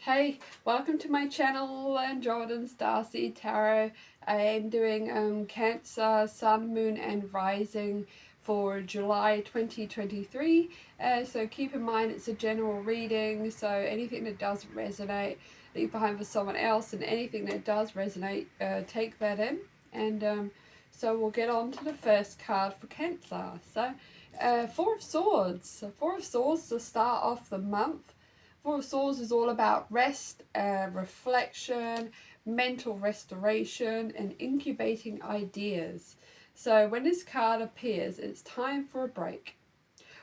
Hey, welcome to my channel and Jordan Starseed Tarot. I am doing Cancer, Sun, Moon and Rising for July 2023. So keep in mind it's a general reading, so anything that doesn't resonate, leave behind for someone else, and anything that does resonate, take that in. And so we'll get on to the first card for Cancer. So Four of Swords. Four of Swords to start off the month. Four of Swords is all about rest, reflection, mental restoration, and incubating ideas. So when this card appears, it's time for a break.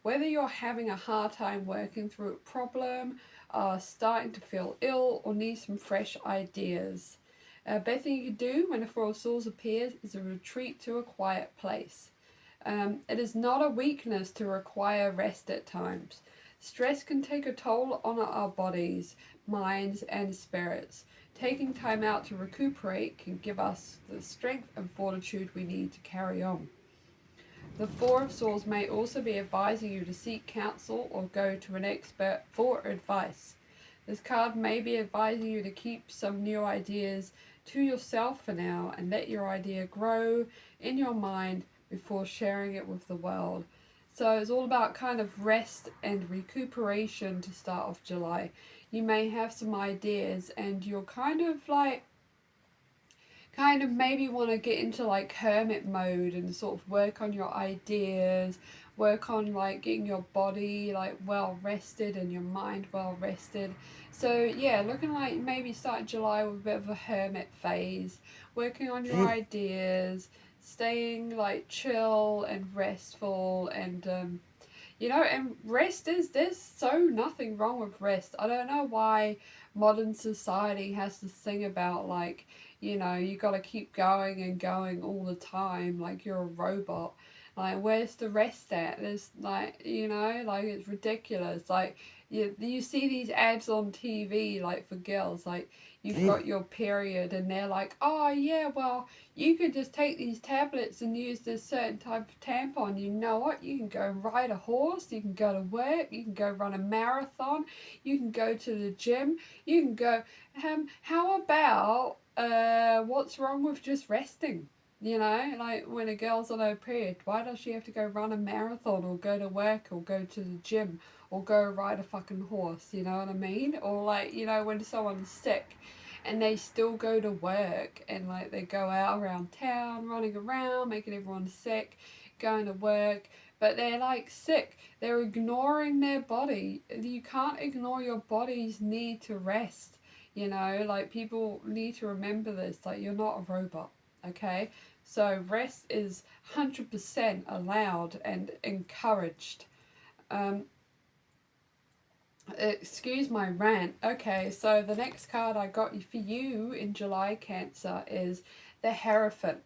Whether you're having a hard time working through a problem, starting to feel ill, or need some fresh ideas. Best thing you can do when a Four of Swords appears is a retreat to a quiet place. It is not a weakness to require rest at times. Stress can take a toll on our bodies, minds, and spirits. Taking time out to recuperate can give us the strength and fortitude we need to carry on. The Four of Swords may also be advising you to seek counsel or go to an expert for advice. This card may be advising you to keep some new ideas to yourself for now and let your idea grow in your mind before sharing it with the world. So it's all about kind of rest and recuperation to start off July. You may have some ideas and you're kind of maybe want to get into like hermit mode and sort of work on your ideas, work on like getting your body like well rested and your mind well rested. So yeah, looking like maybe start July with a bit of a hermit phase, working on your ideas, staying like chill and restful and and rest is, there's so nothing wrong with rest. I don't know why modern society has this thing about like, you gotta keep going and going all the time, like you're a robot. Like, where's the rest at? There's like, like it's ridiculous. Like, you see these ads on TV, like for girls, like you've got your period and they're like, oh yeah, well, you could just take these tablets and use this certain type of tampon. You know what? You can go ride a horse, you can go to work, you can go run a marathon, you can go to the gym, you can go, how about, what's wrong with just resting? Like when a girl's on her period, why does she have to go run a marathon or go to work or go to the gym or go ride a fucking horse? You know what I mean? Or like, when someone's sick and they still go to work and like they go out around town running around making everyone sick, going to work, but they're like sick, they're ignoring their body. You can't ignore your body's need to rest. Like people need to remember this, like you're not a robot. Okay, so rest is 100% allowed and encouraged. um, Excuse my rant. Okay, so the next card I got for you in July, Cancer, is the Hierophant.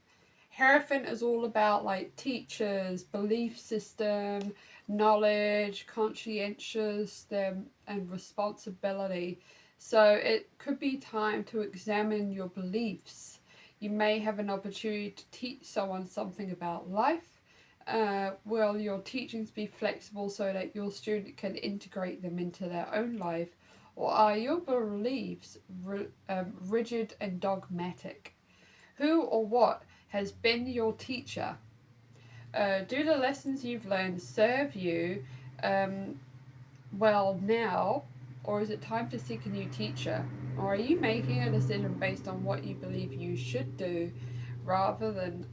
Hierophant is all about like teachers, belief system, knowledge, conscientious, and responsibility. So it could be time to examine your beliefs. You may have an opportunity to teach someone something about life. Will your teachings be flexible so that your student can integrate them into their own life? Or are your beliefs rigid and dogmatic? Who or what has been your teacher? Do the lessons you've learned serve you well now, or is it time to seek a new teacher? Or are you making a decision based on what you believe you should do rather than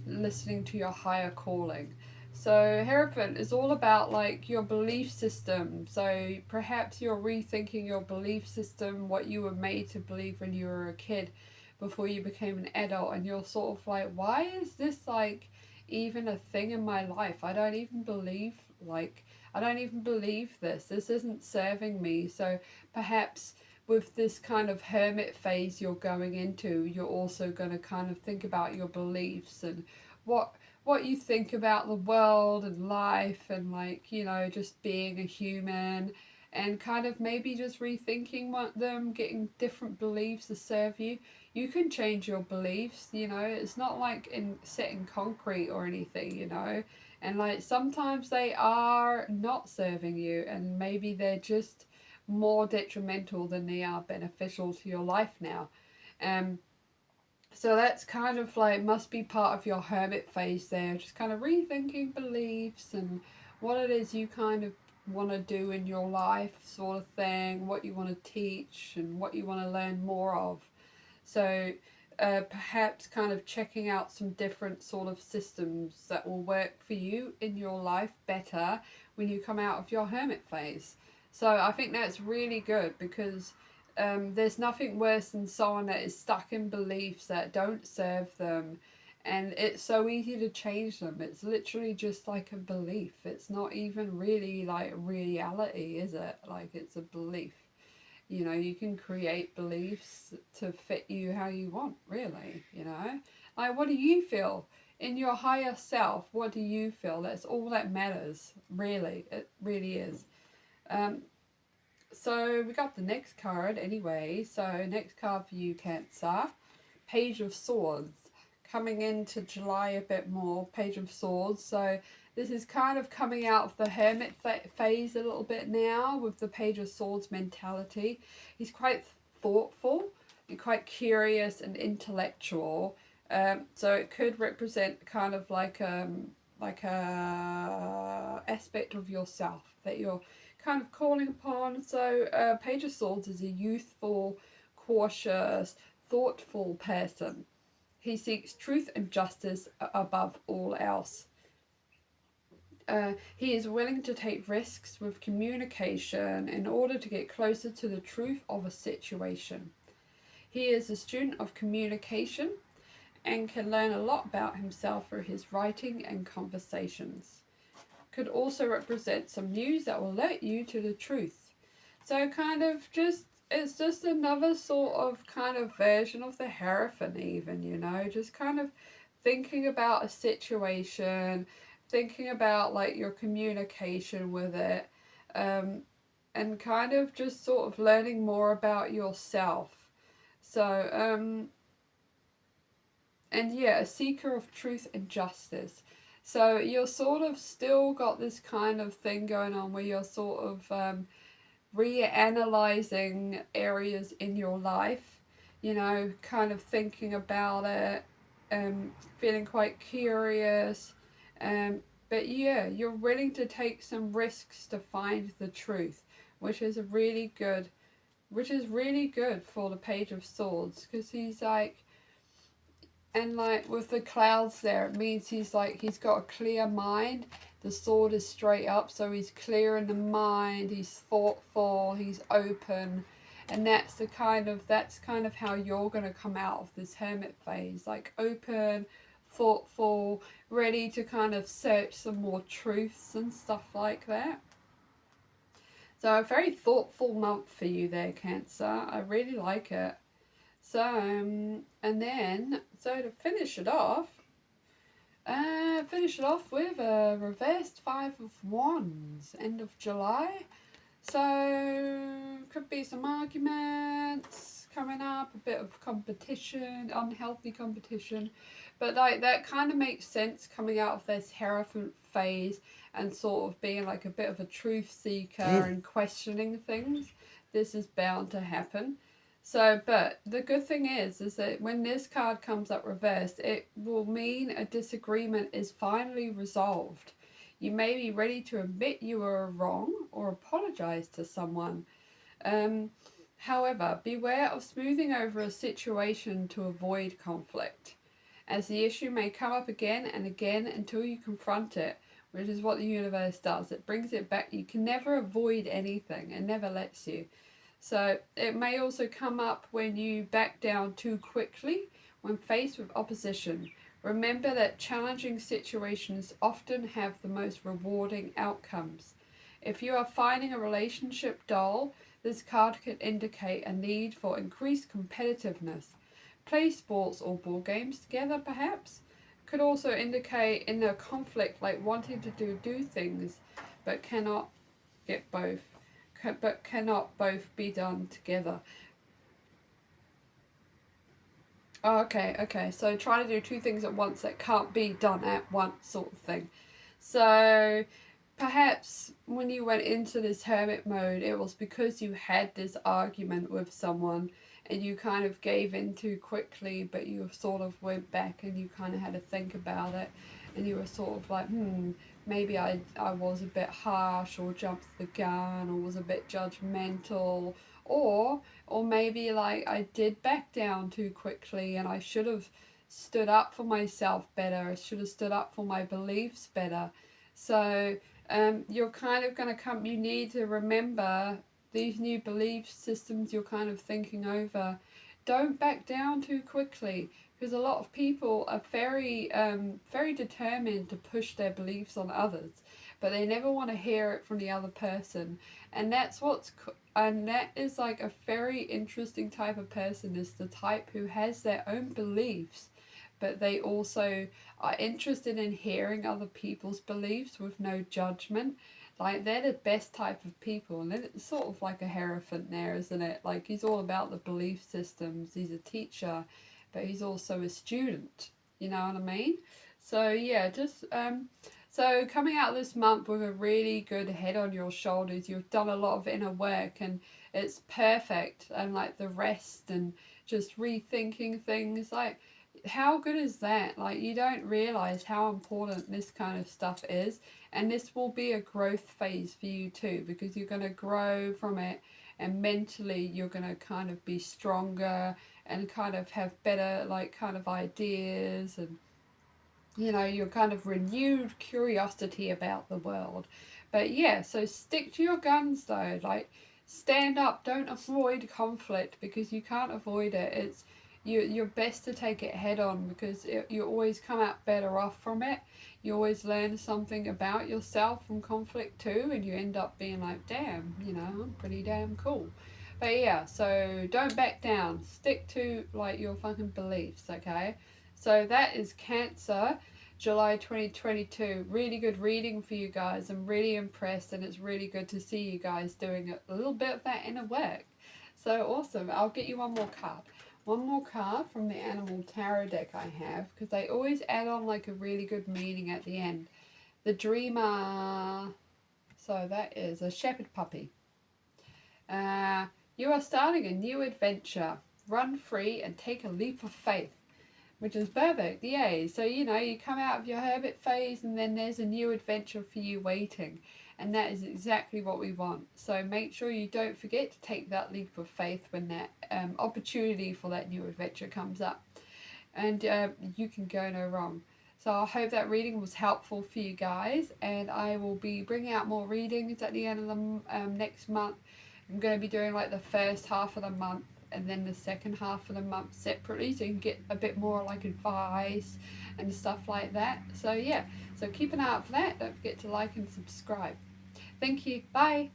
listening to your higher calling? So Hierophant is all about like your belief system. So perhaps you're rethinking your belief system, what you were made to believe when you were a kid before you became an adult, and you're sort of like, why is this like even a thing in my life? I don't even believe this. This isn't serving me. So perhaps with this kind of hermit phase you're going into, you're also going to kind of think about your beliefs and what you think about the world and life and like, just being a human, and kind of maybe just rethinking them, getting different beliefs to serve you. You can change your beliefs, it's not like set in concrete or anything. And like sometimes they are not serving you and maybe they're just more detrimental than they are beneficial to your life now. Um, so that's kind of like, must be part of your hermit phase there, just kind of rethinking beliefs and what it is you kind of want to do in your life, sort of thing, what you want to teach and what you want to learn more of. So perhaps kind of checking out some different sort of systems that will work for you in your life better when you come out of your hermit phase. So I think that's really good, because there's nothing worse than someone that is stuck in beliefs that don't serve them, and it's so easy to change them. It's literally just like a belief. It's not even really like reality, is it? Like, it's a belief. You know, you can create beliefs to fit you how you want, really, you know. Like, what do you feel? In your higher self, what do you feel? That's all that matters, really. It really is. Um, so we got the next card anyway. So next card for you, Cancer. Page of Swords. Coming into July a bit more, Page of Swords. So this is kind of coming out of the hermit phase a little bit now with the Page of Swords mentality. He's quite thoughtful and quite curious and intellectual. So it could represent kind of like a aspect of yourself that you're kind of calling upon. So Page of Swords is a youthful, cautious, thoughtful person. He seeks truth and justice above all else. He is willing to take risks with communication in order to get closer to the truth of a situation. He is a student of communication and can learn a lot about himself through his writing and conversations. Could also represent some news that will alert you to the truth. So kind of just, it's just another sort of kind of version of the Hierophant even, you know, just kind of thinking about a situation, thinking about like your communication with it, and kind of just sort of learning more about yourself. So, and yeah, a seeker of truth and justice. So you're sort of still got this kind of thing going on where you're sort of reanalyzing areas in your life, you know, kind of thinking about it, feeling quite curious, but yeah, you're willing to take some risks to find the truth, which is a really good, which is really good for the Page of Swords, because he's like, and like with the clouds there, it means he's like, he's got a clear mind. The sword is straight up, so he's clear in the mind, he's thoughtful, he's open. And that's kind of how you're going to come out of this hermit phase, like open, thoughtful, ready to kind of search some more truths and stuff like that. So a very thoughtful month for you there, Cancer. I really like it. So, and then, so to finish it off with a reversed Five of Wands, end of July. So, could be some arguments coming up, a bit of competition, unhealthy competition. But like, that kind of makes sense coming out of this Hierophant phase and sort of being like a bit of a truth seeker and questioning things. This is bound to happen. So, but the good thing is that when this card comes up reversed, it will mean a disagreement is finally resolved. You may be ready to admit you were wrong or apologize to someone. However, beware of smoothing over a situation to avoid conflict, as the issue may come up again and again until you confront it, which is what the universe does. It brings it back. You can never avoid anything. It never lets you. So it may also come up when you back down too quickly when faced with opposition. Remember that challenging situations often have the most rewarding outcomes. If you are finding a relationship dull, this card could indicate a need for increased competitiveness. Play sports or board games together, perhaps. Could also indicate in a conflict, like wanting to do things but cannot get both. But cannot both be done together. Oh, okay. So trying to do two things at once that can't be done at once, sort of thing. So perhaps when you went into this hermit mode, it was because you had this argument with someone and you kind of gave in too quickly, but you sort of went back and you kind of had to think about it, and you were sort of like, maybe I was a bit harsh or jumped the gun or was a bit judgmental, or maybe like I did back down too quickly and I should have stood up for myself better. I should have stood up for my beliefs better. So you're kind of going to come, you need to remember these new belief systems you're kind of thinking over. Don't back down too quickly, because a lot of people are very determined to push their beliefs on others, but they never want to hear it from the other person. And and that is like a very interesting type of person, is the type who has their own beliefs, but they also are interested in hearing other people's beliefs with no judgment. Like, they're the best type of people. And then it's sort of like a Hierophant there, isn't it? Like, he's all about the belief systems. He's a teacher, but he's also a student. You know what I mean? So yeah, just so coming out this month with a really good head on your shoulders, you've done a lot of inner work and it's perfect. And like the rest and just rethinking things, like, how good is that? Like, you don't realize how important this kind of stuff is, and this will be a growth phase for you too, because you're going to grow from it, and mentally you're going to kind of be stronger and kind of have better like kind of ideas, and you know, your kind of renewed curiosity about the world. But yeah, so stick to your guns though, like, stand up, don't avoid conflict, because you can't avoid it. It's you're best to take it head on, because you always come out better off from it. You always learn something about yourself from conflict too, and you end up being like, damn, you know, I'm pretty damn cool. But yeah, so don't back down, stick to like your fucking beliefs, okay? So that is Cancer, July 2022. Really good reading for you guys. I'm really impressed, and it's really good to see you guys doing a little bit of that inner work. So awesome. I'll get you one more card. One more card from the Animal Tarot deck I have, because they always add on like a really good meaning at the end. The Dreamer. So that is a shepherd puppy. You are starting a new adventure. Run free and take a leap of faith. Which is perfect, yay. So, you know, you come out of your hermit phase and then there's a new adventure for you waiting. And that is exactly what we want. So make sure you don't forget to take that leap of faith when that opportunity for that new adventure comes up. And you can go no wrong. So I hope that reading was helpful for you guys. And I will be bringing out more readings at the end of the next month. I'm going to be doing like the first half of the month and then the second half of the month separately, so you can get a bit more like advice and stuff like that. So yeah, so keep an eye out for that. Don't forget to like and subscribe. Thank you. Bye.